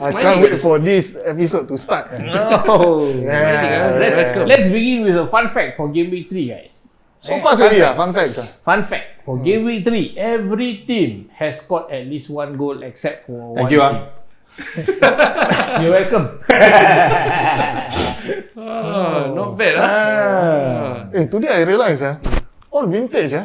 I can't wait for this episode to start. No. Yeah. Let's begin with a fun fact for Game Week 3, guys. So fast already fun facts. Fun fact for Game Week 3, every team has scored at least one goal except for Thank one you, team. You're welcome. Not bad Today I realised all vintage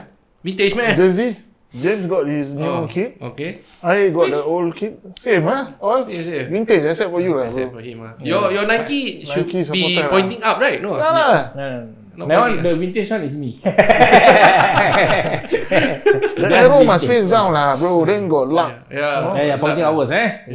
Vintage man. jersey. James got his new kit. Okay. I got the old kit. Same all Same. vintage except for you Except bro. for him Your Nike should Nike be supporter pointing up, right? No. That one, the vintage one is me. The arrow must face down bro. Then got luck. Yeah. Pointing outwards, Yes,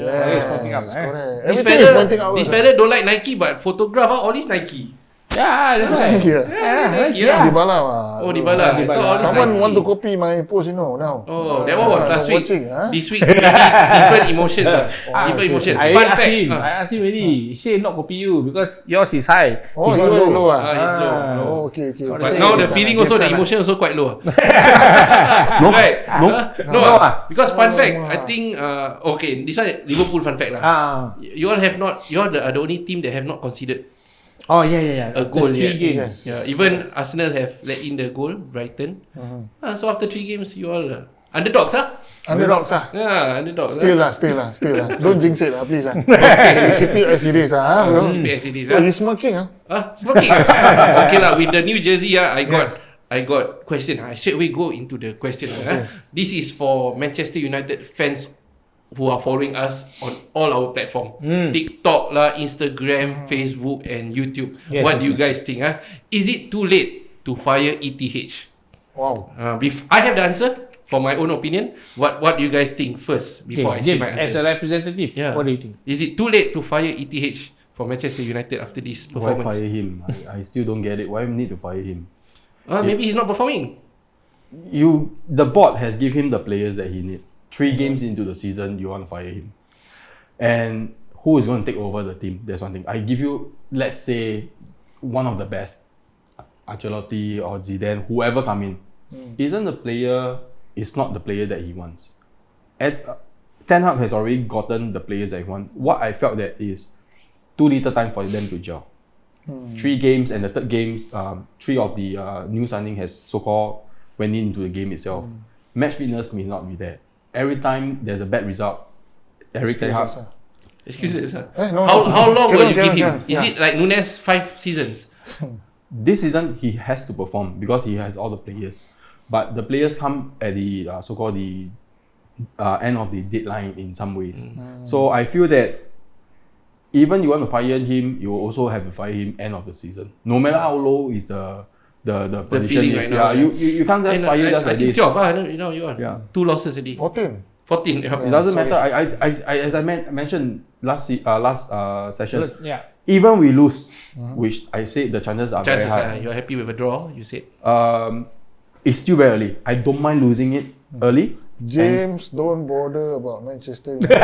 pointing up, correct. This Everything is pointing fella, outwards. this fella don't like Nike, but photograph all this Nike. Yeah, that's right. Nike Dybala Oh, Dybala. I thought all this Someone Nike. want to copy my post, now. Oh, that one was last week. Watching, This week, maybe different emotions. Different emotions. I Fun asked fact. him. I asked him already. He said not copy you because yours is high. Oh, His you not are low. He's low. Oh, okay. But now the feeling also, the emotion also quite low. No, Right? no. Because fun fact, I think, okay, this one Liverpool fun fact lah. You all are the only team that have not considered Oh, yeah. a goal After 3 yet. games. Yeah, even Arsenal have let in the goal, Brighton. So after 3 games, you all underdogs Underdogs Yeah, underdogs. Still lah. Don't jinx it please Keep it as it is bro. Keep it as it is. Oh, he's smoking Smoking. Okay lah, with the new jersey I got question. I straight away go into the question. This is for Manchester United fans who are following us on all our platform. TikTok lah, Instagram, Facebook and YouTube. Yes, What do you guys think? Is it too late to fire ETH? Wow. I have the answer for my own opinion. What do you guys think first before I say James, my as answer? a representative, what do you think? Is it too late to fire ETH for Manchester United after this Why performance? fire him? I still don't get it. Why need to fire him? Maybe he's not performing. The board has given him the players that he need. 3 games into the season, you want to fire him. And who is going to take over the team? That's one thing. I give you, let's say, one of the best, Ancelotti or Zidane, whoever come in. Isn't the player, is not the player that he wants. Ten Hag has already gotten the players that he wants. What I felt that is too little time for them to gel. 3 games, and the third games, 3 of the new signing has so-called went into the game itself. Match fitness may not be there. Every time there's a bad result, Erik Ten Hag. Excuses. No. How long will you give him? Cannot. Is it like Nunes 5 seasons? This season he has to perform because he has all the players, but the players come at the so-called the end of the deadline in some ways. So I feel that even you want to fire him, you also have to fire him end of the season. No matter how low is the position feeling is, right now, you can't just fire just I like think this. 12, you are. Yeah. 2 losses already. 14. 14. It doesn't matter. I as I mentioned last session. Yeah. Even we lose, which I said the chances are Chances very are high. you're happy with a draw, you said. It's still very early. I don't mind losing it early. James, don't bother about Manchester United.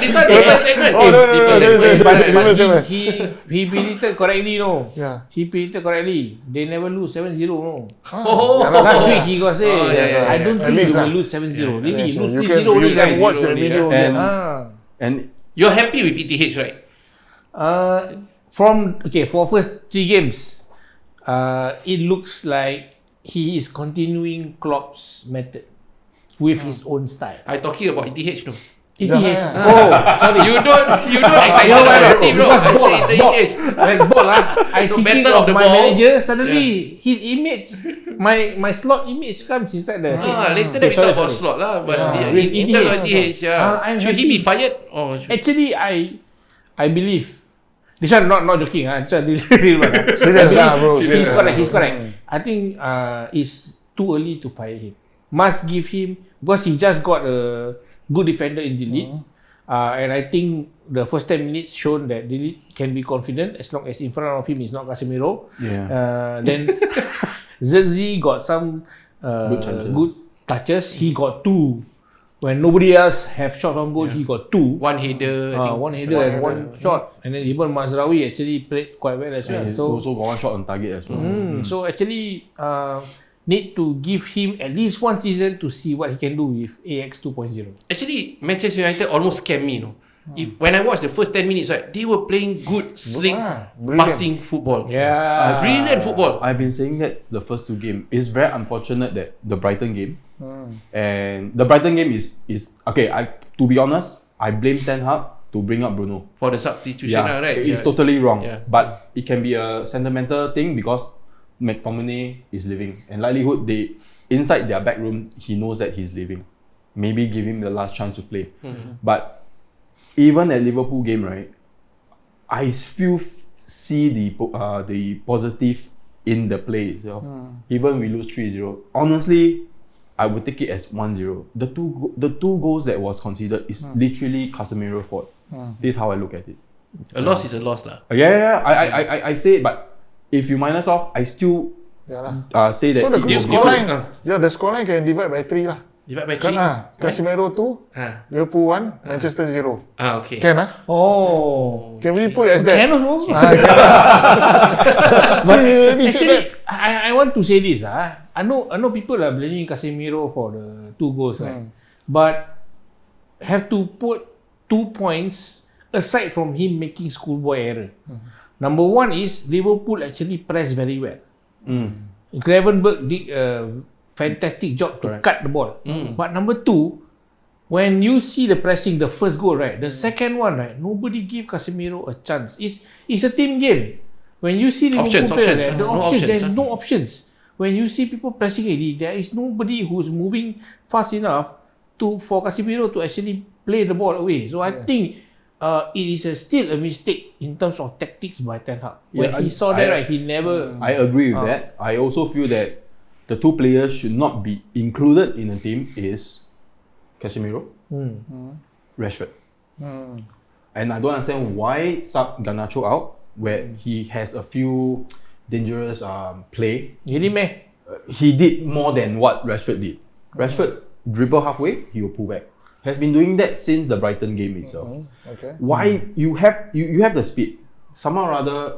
This one different statement. Oh, no. Different statement. But he predicted correctly, no? Yeah. He predicted correctly. They never lose 7-0, no? Oh. Last week he got say, yeah. I don't At think least, they will lose 7-0. Really, Yes, lose you 3-0 only, can guys. watch that only, video And again. and You're happy with ETH, right? For first 3 games, it looks like he is continuing Klopp's method with his own style. I'm talking about ETH, no? ETH. Yeah. Oh, sorry. You don't excited You know why, about bro? the team, no? Because I ball, say ball. ETH. Like ball I So thinking battle of of the my balls. manager. Suddenly his image, my slot image comes inside the thing. Later we talk about slot lah. But With in terms of ETH, ETH, I'm should he happy. be fired? Or should... Actually, I believe. This one not joking. This one this real one. Serious lah, bro. He's Serious. correct. He's correct. I think it's too early to fire him. Must give him, because he just got a good defender in the league. And I think the first 10 minutes shown that the league can be confident as long as in front of him is not Casemiro. Yeah. Then Zirkzee got some good touches. He got 2. When nobody else have shots on goal, he got 2. One header, I think. One header and one shot. And then even Mazraoui actually played quite well as well. he's So also got one shot on target as well. so actually need to give him at least 1 season to see what he can do with AX 2.0. Actually, Manchester United almost scammed me, no? When I watched the first 10 minutes, right, they were playing good, slick, brilliant. passing football. Yeah. Brilliant football. I've been saying that the first two games. It's very unfortunate that the Brighton game and the Brighton game is okay. To be honest, I blame Ten Hag to bring up Bruno. For the substitution, right? It's totally wrong. Yeah. But it can be a sentimental thing because McTominay is leaving, and likelihood they inside their back room he knows that he's leaving. Maybe give him the last chance to play. But even at Liverpool game, right, I still see the positive in the play itself. Even we lose 3-0. Honestly, I would take it as 1-0. The two goals that was considered is literally Casemiro's fault. This is how I look at it. A loss is a loss, lah. Yeah. I say it, but if you minus off, I still say that. So the it will scoreline, be the scoreline can divide by 3 lah. Divide by Kan 3. Casemiro 2, Liverpool 1, Manchester 0. Okay. Can Oh. Can we put it as that? Can also. But Actually, I want to say this. I know people are blaming Casemiro for the 2 goals, right? But have to put 2 points aside from him making schoolboy error. Number 1 is Liverpool actually pressed very well. Gravenberch did a fantastic job to cut the ball. But number 2, when you see the pressing, the first goal, right, the second one, right, nobody give Casemiro a chance. It's a team game. When you see Liverpool play, right, there's no options. When you see people pressing it, there is nobody who's moving fast enough for Casemiro to actually play the ball away. So I think it is still a mistake in terms of tactics by Ten Hag. When he saw that, right, he never. I agree with that. I also feel that the 2 players should not be included in the team is Casemiro, Rashford. And I don't understand why sub Garnacho out where he has a few dangerous play. Really, meh? He did more than what Rashford did. Rashford dribble halfway, he will pull back. Has been doing that since the Brighton game itself. Okay. Why you have the speed? Somehow or other,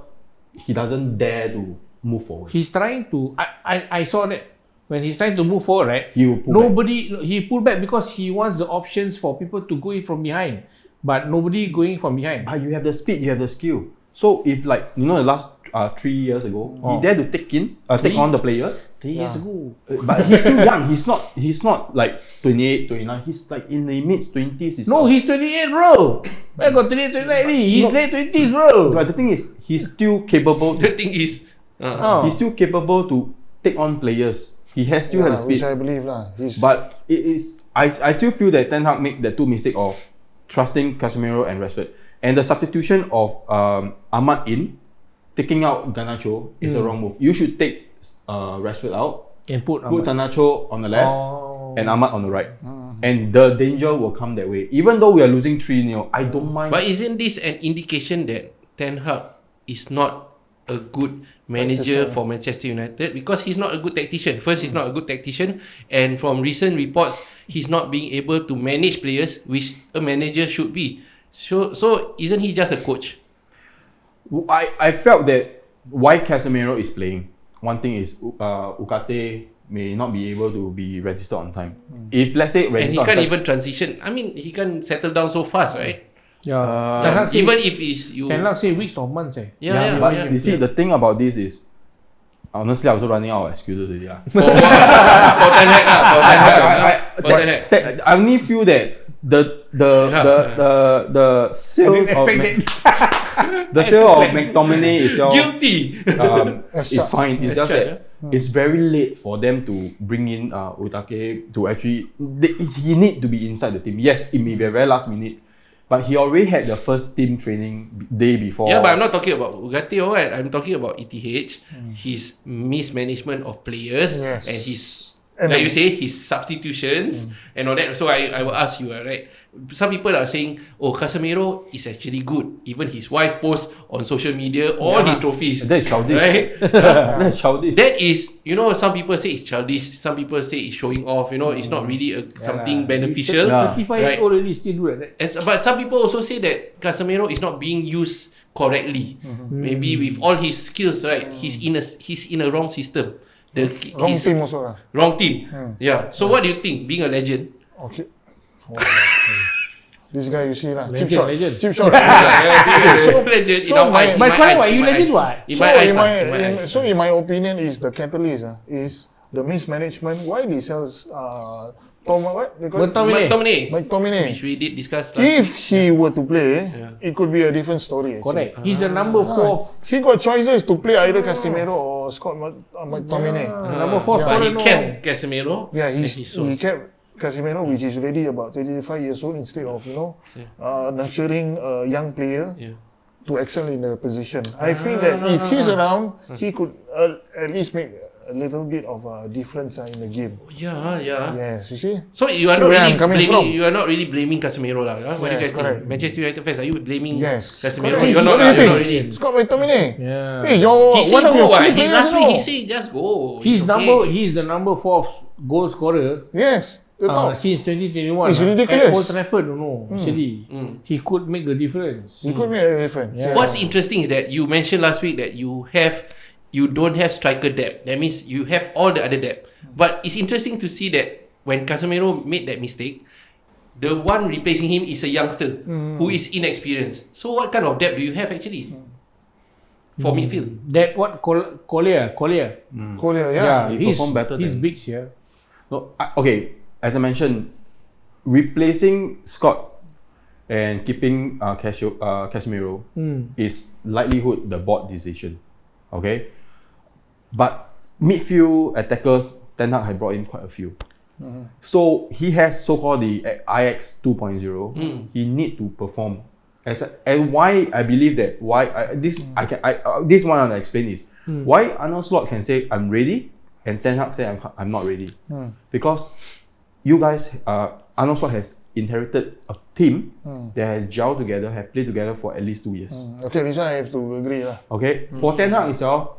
he doesn't dare to move forward. He's trying to. I saw that when he's trying to move forward, right? He will pull back. He pulled back because he wants the options for people to go in from behind, but nobody going from behind. But you have the speed, you have the skill. So if the last 3 years ago, he dared to take on the players. 3 years ago. But he's still young. He's not like 28, 29. He's like in the mid-20s. No, he's 28, bro. I got 28, 29. He's late 20s, bro. But the thing is, he's still capable. The thing is, He's still capable to take on players. He has still has the speed. Which I believe lah. But it is. I still feel that Ten Hag made the 2 mistake of trusting Casemiro and Rashford, and the substitution of Ahmad in, taking out Garnacho is a wrong move. You should take Rashford out And put Garnacho on the left and Ahmad on the right. And the danger will come that way. Even though we are losing 3-0, I don't mind. But isn't this an indication that Ten Hag is not a good manager for Manchester United? Because he's not a good tactician. First, he's not a good tactician, and from recent reports, he's not being able to manage players, which a manager should be. So isn't he just a coach? I felt that why Casemiro is playing. One thing is Ukate may not be able to be registered on time. If let's say and he can't even transition. I mean, he can't settle down so fast, right? Yeah. Even if it's you. Ten Hag say weeks or months, eh? But you see, the thing about this is, honestly, I was also running out of excuses already. For what? For Ten Hag, for Ten Hag. I only feel that the sale of the sale of McTominay itself Guilty. is fine. It's just that it's very late for them to bring in Utake to actually. He need to be inside the team. Yes, it may be a very last minute. But he already had the first team training day before. Yeah, but I'm not talking about Ugarte or what. I'm talking about ETH, his mismanagement of players, and his, like you say, his substitutions and all that. So I will ask you, right? Some people are saying, oh, Casemiro is actually good. Even his wife posts on social media all his trophies. That's childish. Right? That's childish. That is, some people say it's childish. Some people say it's showing off. It's not really something beneficial. 35 years old already still do that. But some people also say that Casemiro is not being used correctly. Maybe with all his skills, right? He's in a wrong system. Wrong team also lah. Wrong team. Yeah. So what do you think? Being a legend. Okay. This guy you see lah, Legend, chip shot, legend. chip shot. Legend in our eyes. But quite what you legend what? So in my opinion, is the catalyst is the mismanagement. Why they sell Tom what? They call it? McTominay. Which we did discuss last If he were to play, it could be a different story. Actually. Correct. He's the number 4. He got choices to play either Casemiro or Scott McTominay. Number 4 but scorer. he kept Casemiro. Yeah, and he kept Casemiro, which is already about 35 years old, instead of nurturing a young player to excel in the position. I feel that if he's around, he could at least make a little bit of a difference in the game. Yeah. Yes, you see. So you are not Where really I'm coming blaming. from. You are not really blaming Casemiro lah. What do you guys correct. think? Manchester United fans, are you blaming Casemiro? Correct. You're not. What do you You're not think? really. Scott McTominay. Yeah. Hey, He one said of go. your key He players, last week no? he said just go. He's It's okay. He's the number 4 goal scorer Yes, the top. since 2021. It's ridiculous. At Old Trafford, actually, he could make the difference. He could make a difference. Yeah. What's interesting is that you mentioned last week that you don't have striker depth. That means you have all the other depth. But it's interesting to see that when Casemiro made that mistake, the one replacing him is a youngster who is inexperienced. So what kind of depth do you have actually for midfield? That what Collier. Collier, he performed better He's than- big here. No, okay. As I mentioned, replacing Scott and keeping Casemiro is likelihood the board decision. Okay, but midfield attackers, Ten Hag had brought in quite a few. So he has so-called the IX 2.0. He need to perform. And why I believe that this one I explain is why Arnold Slot can say I'm ready and Ten Hag say I'm not ready, because you guys Arnold Slot has inherited a team that has gelled together, have played together for at least 2 years. Okay, this one I have to agree lah. Okay, for Ten Hag itself,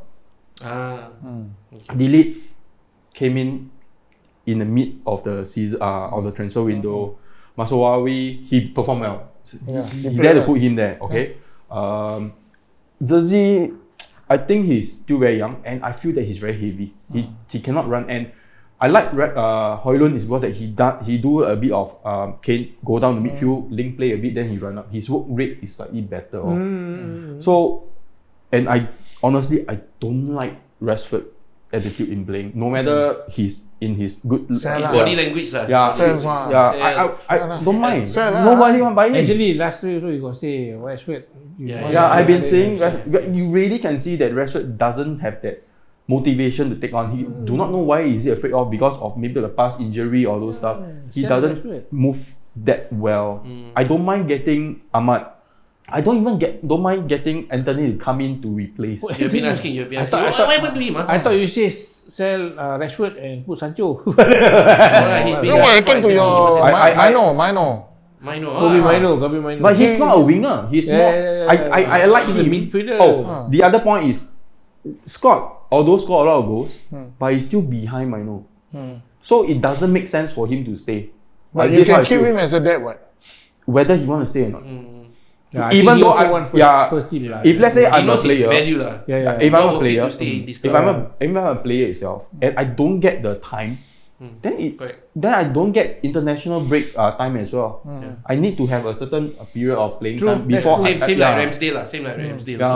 Delete came in the mid of the season of the transfer window. Masowawi, he performed well. He You played dare to well. put him there, okay? Zerzi, I think he's still very young, and I feel that he's very heavy. He cannot run, and I like Højlund is because that he do a bit of Kane go down the midfield, link play a bit, then he run up. His work rate is slightly better. So, and I honestly don't like Rashford attitude in playing. No matter he's in his good His body language lah. I don't mind. Sell lah. Nobody want buy him. Actually, last week also you got say Rashford. I've been saying you really can see that Rashford doesn't have that motivation to take on. He do not know why is he afraid of, because of maybe the past injury or those stuff. He doesn't move that well. I don't mind getting Ahmad. I don't mind getting Anthony to come in to replace. You've been asking. What happened to him? I thought you say sell Rashford and put Sancho. What happened to your Kobe Mino. But he's not a winger. He's more. I like He's a him. midfielder. The other point is Scott, although scored a lot of goals, but he's still behind Mino. So it doesn't make sense for him to stay. But you can keep him as a depth, what? Whether he want to stay or not. Even though first team if let's say I'm a knows his player, value lah. if I'm a player, to stay in this if club. I'm a player itself, and I don't get the time, then I don't get international break time as well. I need to have a certain period of playing time before. Same like Ramsdale lah.